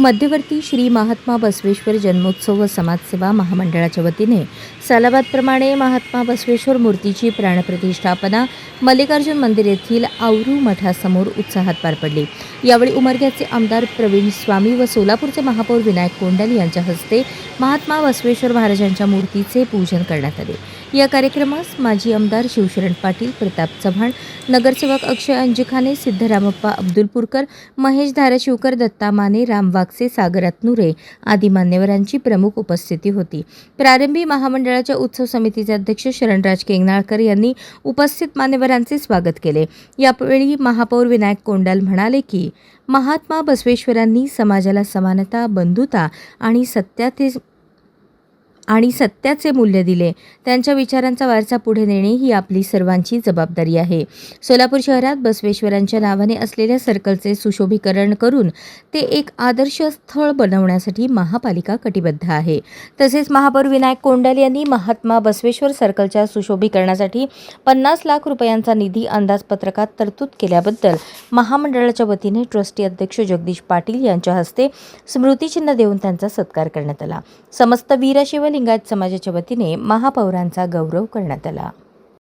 मध्यवर्ती श्री महात्मा बसवेश्वर जन्मोत्सव व समाजसेवा महामंडळाच्या वतीने सालाबादप्रमाणे महात्मा बसवेश्वर मूर्तीची प्राणप्रतिष्ठापना मल्लिकार्जुन मंदिर येथील आवरू मठासमोर उत्साहात पार पडली। यावेळी उमरग्याचे आमदार प्रवीण स्वामी व सोलापूरचे महापौर विनायक कोंडाल यांच्या हस्ते महात्मा बसवेश्वर महाराजांच्या मूर्तीचे पूजन करण्यात आले। या कार्यक्रमास माजी आमदार शिवशरण पाटील, प्रताप चव्हाण, नगरसेवक अक्षय अंजिखाने, सिद्धरामप्पा अब्दुलपूरकर, महेश धाराशिवकर, दत्ता माने, राम वागसे, सागर अतनुरे आदी मान्यवरांची प्रमुख उपस्थिती होती। प्रारंभी महामंडळाच्या उत्सव समितीचे अध्यक्ष शरणराज केंगनाळकर यांनी उपस्थित मान्यवरांचे स्वागत केले। यावेळी महापौर विनायक कोंडाल म्हणाले की महात्मा बसवेश्वरांनी समाजाला समानता, बंधुता आणि सत्याचे मूल्य दिले। त्यांच्या विचारांचा वारसा पुढे नेणे ही आपली सर्वांची जबाबदारी आहे। सोलापूर शहरात बसवेश्वरांच्या नावाने असलेल्या सर्कलचे सुशोभीकरण करून ते एक आदर्श स्थळ बनवण्यासाठी महापालिका कटिबद्ध आहे। तसेच महापौर विनायक कोंडाल यांनी महात्मा बसवेश्वर सर्कलच्या सुशोभीकरणासाठी 50 लाख रुपयांचा निधी अंदाजपत्रकात तरतूद केल्याबद्दल महामंडळाच्या वतीने ट्रस्टी अध्यक्ष जगदीश पाटील यांच्या हस्ते स्मृतिचिन्ह देऊन त्यांचा सत्कार करण्यात आला। समस्त वीरशैव लिंगायत समाजाच्या वतीने महापौरांचा गौरव करण्यात आला।